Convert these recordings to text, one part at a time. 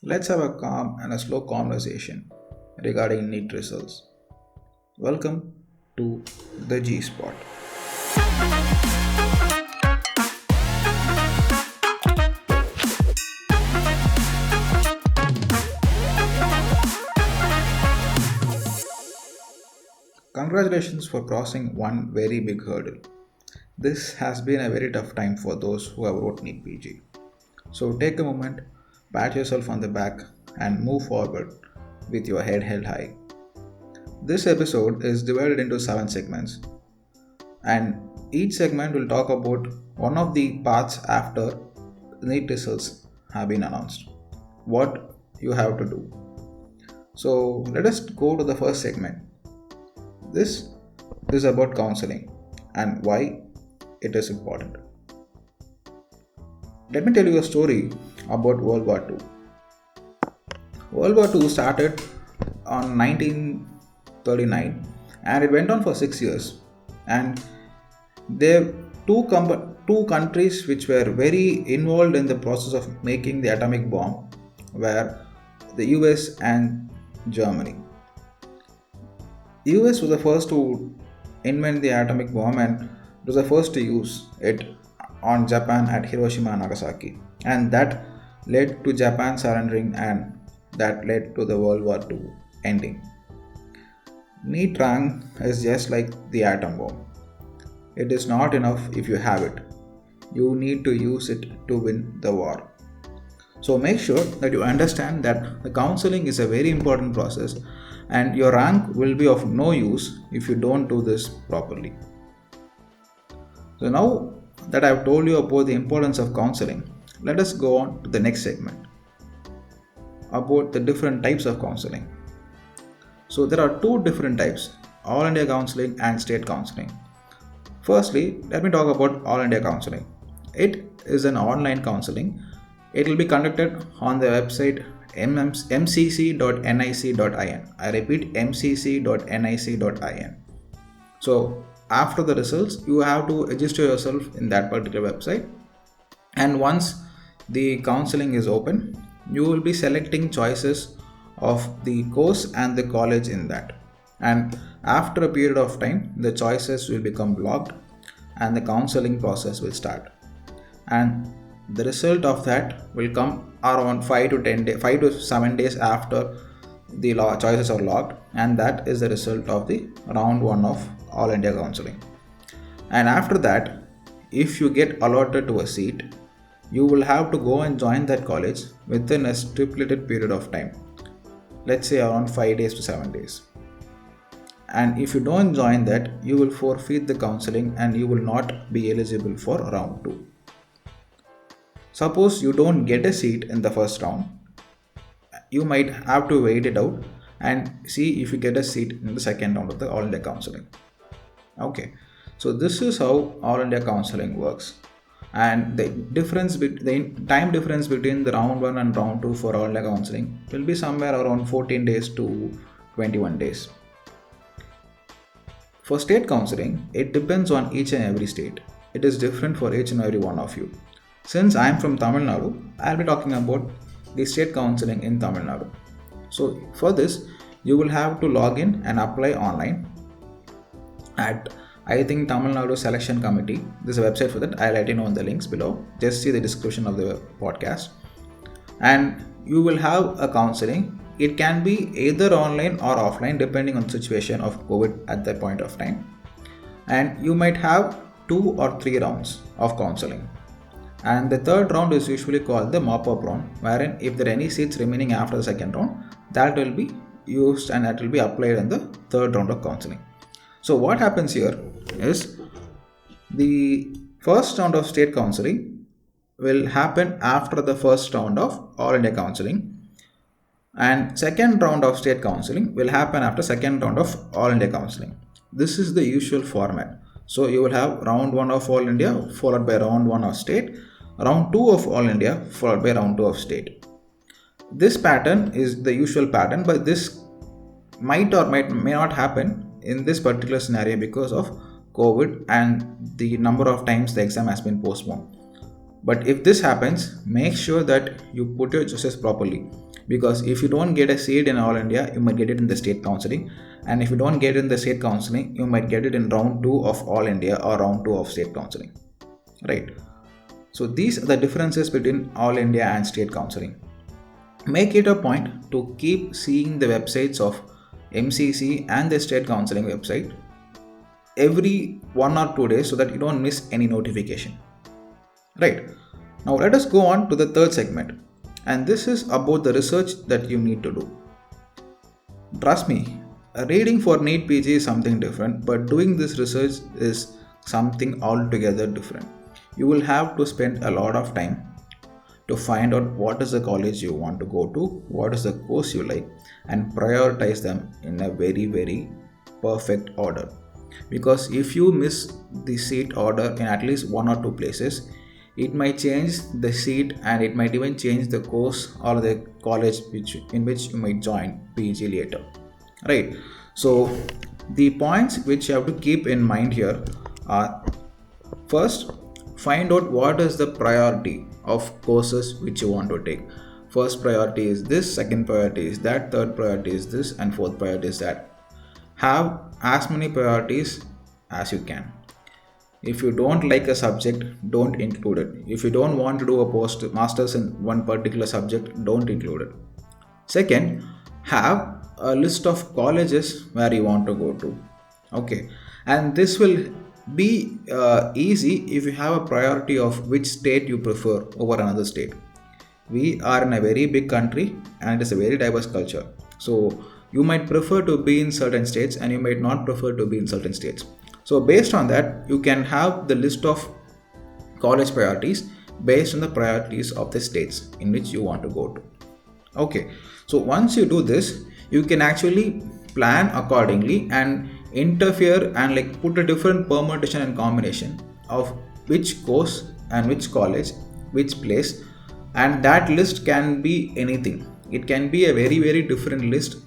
Let's have a calm and a slow conversation regarding NEET results. Welcome to the G Spot. Congratulations for crossing one very big hurdle. This has been a very tough time for those who have wrote NEET PG. So take a moment, pat yourself on the back, and move forward with your head held high. This episode is divided into 7 segments, and each segment will talk about one of the paths after NEET results have been announced. What you have to do. So let us go to the first segment. This is about counseling and why it is important. Let me tell you a story about World War II. World War II started on 1939 and it went on for 6 years. And there were two countries which were very involved in the process of making the atomic bomb were the US and Germany. US was the first to invent the atomic bomb and was the first to use it on Japan at Hiroshima and Nagasaki, and that led to Japan surrendering and that led to the World War II ending. NEET rank is just like the atom bomb. It is not enough if you have it. You need to use it to win the war. So make sure that you understand that the counseling is a very important process and your rank will be of no use if you don't do this properly. So now that I've told you about the importance of counseling, let us go on to the next segment about the different types of counseling. So there are two different types, All India Counseling and State Counseling. Firstly, let me talk about All India Counseling. It is an online counseling. It will be conducted on the website mcc.nic.in. I repeat, mcc.nic.in. So after the results, you have to register yourself in that particular website. And once the counseling is open, you will be selecting choices of the course and the college in that. And after a period of time, the choices will become blocked and the counseling process will start. And the result of that will come around 5 to 7 days after the choices are logged, and that is the result of the round 1 of All India Counseling. And after that, if you get allotted to a seat, you will have to go and join that college within a stipulated period of time, let's say around 5 days to 7 days. And if you don't join that, you will forfeit the counseling and you will not be eligible for round 2. Suppose you don't get a seat in the first round, you might have to wait it out and see if you get a seat in the second round of the All India Counseling. Okay, so this is how All India Counseling works. And the time difference between the round 1 and round 2 for All India Counseling will be somewhere around 14 days to 21 days. For state counseling, it depends on each and every state. It is different for each and every one of you. Since I am from Tamil Nadu, I will be talking about the state counseling in Tamil Nadu. So for this, you will have to log in and apply online at Tamil Nadu Selection Committee. There's a website for that. I'll let you know in the links below. Just see the description of the podcast. And you will have a counseling. It can be either online or offline depending on the situation of COVID at that point of time. And you might have 2 or 3 rounds of counseling. And the third round is usually called the mop-up round, wherein if there are any seats remaining after the second round, that will be used and that will be applied in the third round of counseling. So what happens here is the first round of state counseling will happen after the first round of All India Counseling, and second round of state counseling will happen after second round of All India Counseling. This is the usual format. So you will have round 1 of All India followed by round 1 of state, round 2 of All India followed by round 2 of state. This pattern is the usual pattern, but this may not happen in this particular scenario because of COVID and the number of times the exam has been postponed. But if this happens, make sure that you put your choices properly. because if you don't get a seat in All India, you might get it in the state counseling, and if you don't get it in the state counseling, you might get it in round 2 of All India or round 2 of state counseling, right? So these are the differences between All India and state counseling. Make it a point to keep seeing the websites of MCC and the state counseling website every 1 or 2 days so that you don't miss any notification, right? Now let us go on to the third segment, and this is about the research that you need to do. Trust me, reading for NEET PG is something different, but doing this research is something altogether different. You will have to spend a lot of time to find out what is the college you want to go to, what is the course you like, and prioritize them in a very, very perfect order. Because if you miss the seat order in at least 1 or 2 places, it might change the seat and it might even change the course or the college in which you might join PG later, right? So the points which you have to keep in mind here are: first, find out what is the priority of courses which you want to take. First priority is this, second priority is that, third priority is this, and fourth priority is that. Have as many priorities as you can. If you don't like a subject, don't include it. If you don't want to do a master's in one particular subject, don't include it. Second, have a list of colleges where you want to go to. Okay, and this will be easy if you have a priority of which state you prefer over another state. We are in a very big country and it is a very diverse culture. So you might prefer to be in certain states and you might not prefer to be in certain states. So based on that, you can have the list of college priorities based on the priorities of the states in which you want to go to. Okay, so once you do this, you can actually plan accordingly and interfere and like put a different permutation and combination of which course and which college, which place, and that list can be anything. It can be a very, very different list.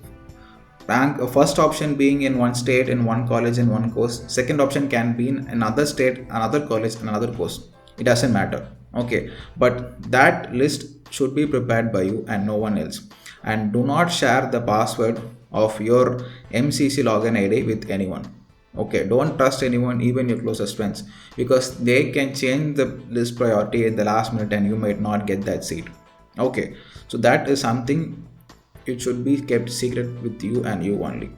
Rank first option being in one state, in one college, in one course. Second option can be in another state, another college, and another course. It doesn't matter. Okay, but that list should be prepared by you and no one else. And do not share the password of your MCC login ID with anyone. Okay, don't trust anyone, even your closest friends, because they can change the list priority in the last minute and you might not get that seat. Okay, so that is something it should be kept secret with you and you only.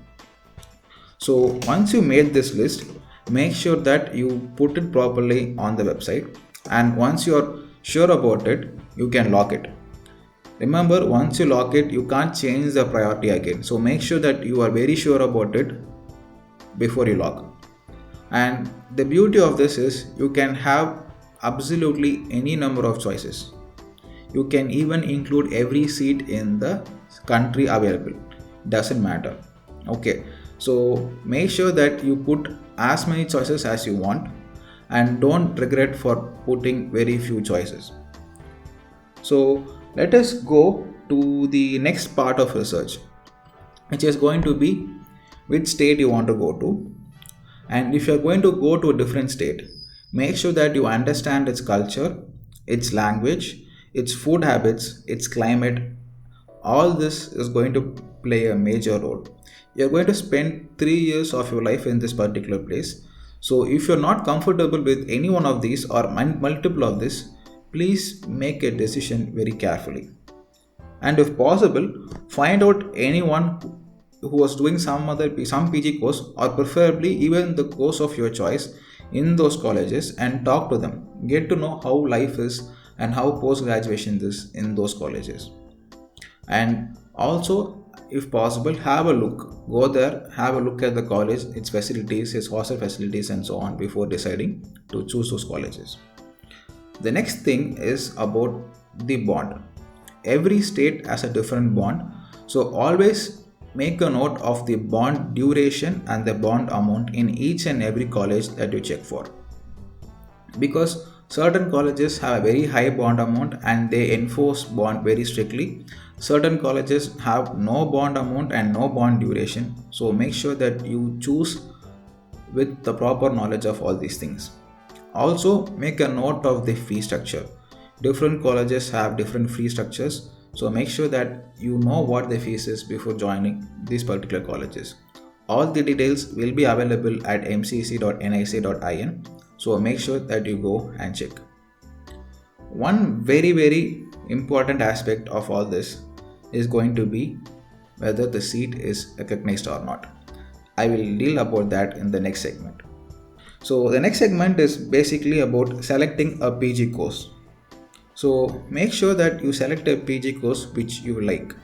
So once you made this list, make sure that you put it properly on the website, and once you're sure about it, you can lock it. Remember, once you lock it, you can't change the priority again. So make sure that you are very sure about it before you lock. And the beauty of this is you can have absolutely any number of choices. You can even include every seat in the country available. Doesn't matter. Okay, so make sure that you put as many choices as you want and don't regret for putting very few choices. So let us go to the next part of research, which is going to be which state you want to go to. And if you're going to go to a different state, make sure that you understand its culture, its language, its food habits, its climate. All this is going to play a major role. You're going to spend 3 years of your life in this particular place. So if you're not comfortable with any one of these or multiple of this, please make a decision very carefully. And if possible, find out anyone who was doing some PG course, or preferably even the course of your choice in those colleges, and talk to them. Get to know how life is and how post graduation is in those colleges. And also, if possible, have a look. Go there, have a look at the college, its facilities, its hostel facilities, and so on before deciding to choose those colleges. The next thing is about the bond. Every state has a different bond, so always make a note of the bond duration and the bond amount in each and every college that you check for. Because certain colleges have a very high bond amount and they enforce bond very strictly. Certain colleges have no bond amount and no bond duration. So make sure that you choose with the proper knowledge of all these things. Also, make a note of the fee structure. Different colleges have different fee structures. So make sure that you know what the fees is before joining these particular colleges. All the details will be available at mcc.nic.in. So make sure that you go and check. One very important aspect of all this is going to be whether the seat is recognized or not. I will deal about that in the next segment. So the next segment is basically about selecting a PG course. So make sure that you select a PG course which you like.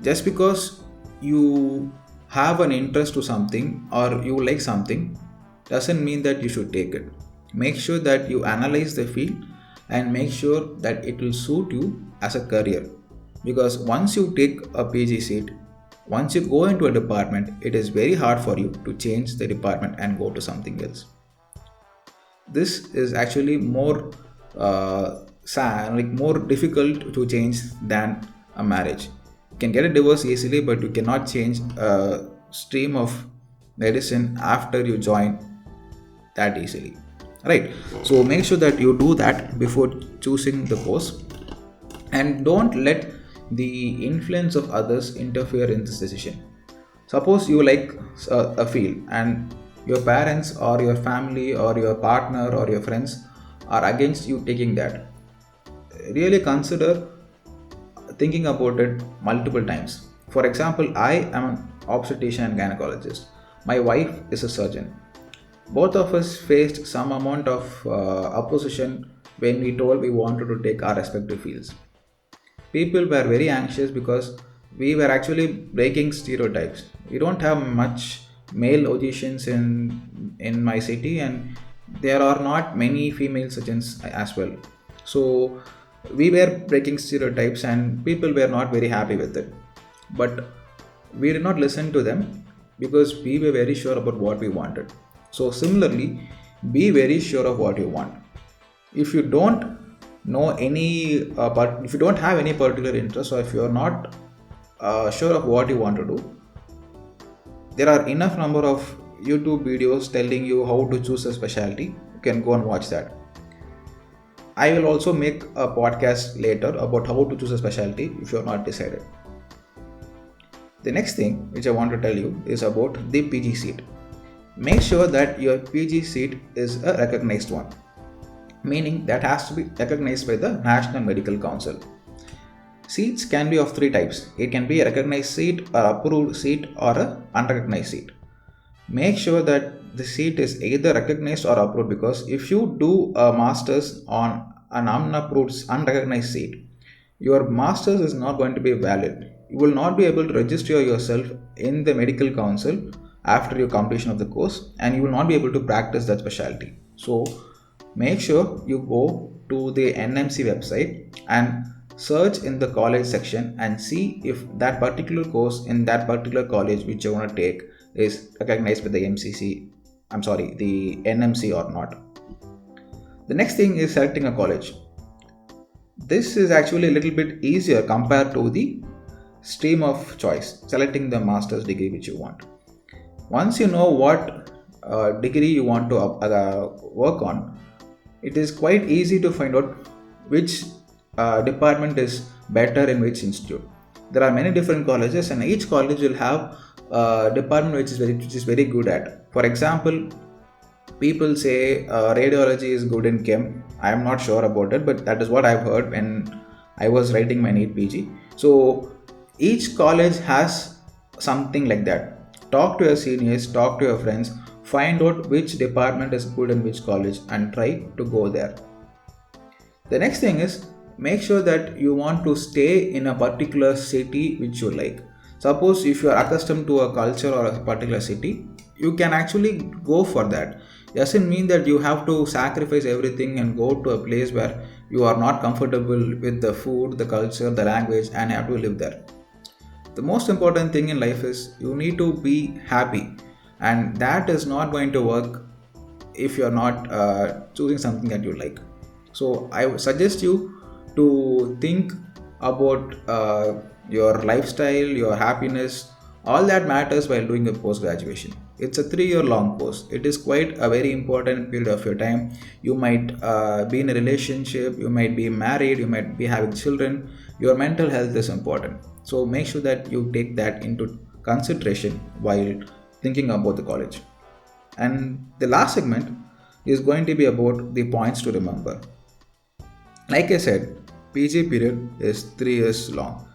Just because you have an interest to something or you like something doesn't mean that you should take it. Make sure that you analyze the field and make sure that it will suit you as a career. Because once you take a PG seat, once you go into a department, it is very hard for you to change the department and go to something else. This is actually more more difficult to change than a marriage. You can get a divorce easily, but you cannot change a stream of medicine after you join that easily, right? So make sure that you do that before choosing the course, and don't let the influence of others interfere in this decision. Suppose you like a field and your parents or your family or your partner or your friends are against you taking that. Really consider thinking about it multiple times. For example, I am an obstetrician and gynecologist. My wife is a surgeon. Both of us faced some amount of opposition when we told we wanted to take our respective fields. People were very anxious because we were actually breaking stereotypes. We don't have much male logicians in my city, and there are not many female surgeons as well. So we were breaking stereotypes and people were not very happy with it. But we did not listen to them because we were very sure about what we wanted. So similarly, be very sure of what you want. If you don't know any but if you don't have any particular interest, or if you are not sure of what you want to do, there are enough number of YouTube videos telling you how to choose a specialty. You can go and watch that. I will also make a podcast later about how to choose a specialty if you are not decided. The next thing which I want to tell you is about the PG seat. Make sure that your PG seat is a recognized one, meaning that has to be recognized by the National Medical Council. Seats can be of three types. It can be a recognized seat, a approved seat, or a unrecognized seat. Make sure that the seat is either recognized or approved, because if you do a master's on an unapproved, unrecognized seat, your master's is not going to be valid. You will not be able to register yourself in the medical council after your completion of the course, and you will not be able to practice that specialty. So make sure you go to the NMC website and search in the college section and see if that particular course in that particular college which you want to take is recognized by the the NMC or not. The next thing is selecting a college. This is actually a little bit easier compared to the stream of choice, selecting the master's degree which you want. Once you know what degree you want to work on, it is quite easy to find out which department is better in which institute. There are many different colleges, and each college will have a department which is very good at. For example, people say radiology is good in chem. I am not sure about it, but that is what I've heard when I was writing my NEET PG. So each college has something like that. Talk to your seniors, talk to your friends, find out which department is good in which college and try to go there. The next thing is, make sure that you want to stay in a particular city which you like. Suppose if you are accustomed to a culture or a particular city, you can actually go for that. It doesn't mean that you have to sacrifice everything and go to a place where you are not comfortable with the food, the culture, the language, and have to live there. The most important thing in life is you need to be happy, and that is not going to work if you are not choosing something that you like. So I would suggest you to think about your lifestyle, your happiness. All that matters while doing a post graduation. It's a 3-year long course. It is quite a very important period of your time. You might be in a relationship, you might be married, you might be having children. your mental health is important. So make sure that you take that into consideration while thinking about the college. And the last segment is going to be about the points to remember. Like I said, PG period is 3 years long,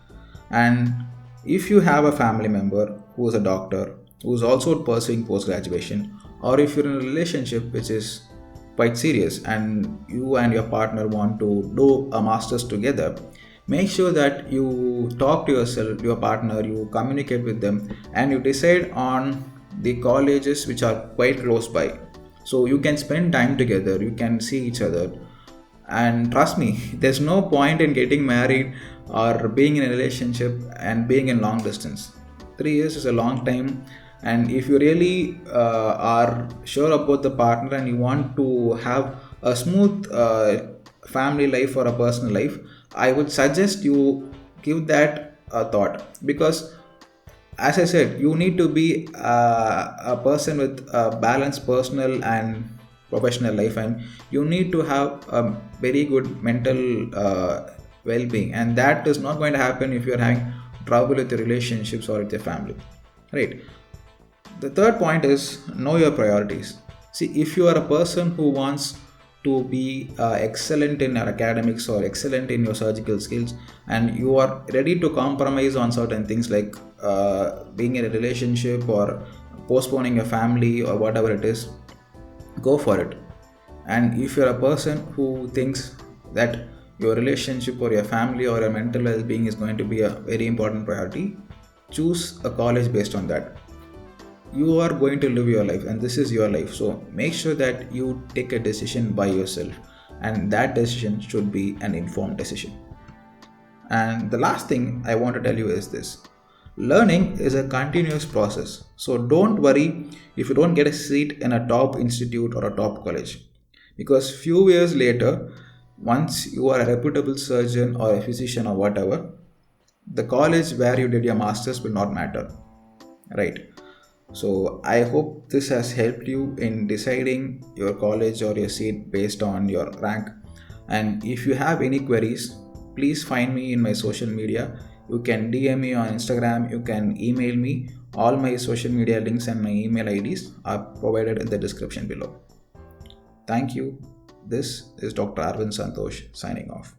and if you have a family member who is a doctor who is also pursuing post graduation, or if you're in a relationship which is quite serious and you and your partner want to do a masters together, make sure that you talk to yourself, your partner, you communicate with them, and you decide on the colleges which are quite close by, so you can spend time together, you can see each other. And trust me, there's no point in getting married or being in a relationship and being in long distance. 3 years is a long time, and if you really are sure about the partner and you want to have a smooth family life or a personal life, I would suggest you give that a thought, because as I said, you need to be a person with a balanced personal and professional life, and you need to have a very good mental well-being, and that is not going to happen if you're having trouble with your relationships or with your family, right? The third point is know your priorities. See, if you are a person who wants to be excellent in your academics or excellent in your surgical skills, and you are ready to compromise on certain things like being in a relationship or postponing your family or whatever it is, go for it. And if you're a person who thinks that your relationship or your family or your mental well-being is going to be a very important priority, choose a college based on that. You are going to live your life and this is your life, so make sure that you take a decision by yourself, and that decision should be an informed decision. And the last thing I want to tell you is this: learning is a continuous process. So don't worry if you don't get a seat in a top institute or a top college, because few years later, once you are a reputable surgeon or a physician or whatever, the college where you did your masters will not matter, right? So I hope this has helped you in deciding your college or your seat based on your rank. And if you have any queries, please find me in my social media. You can DM me on Instagram, you can email me. All my social media links and my email IDs are provided in the description below. Thank you. This is Dr. Arvind Santosh signing off.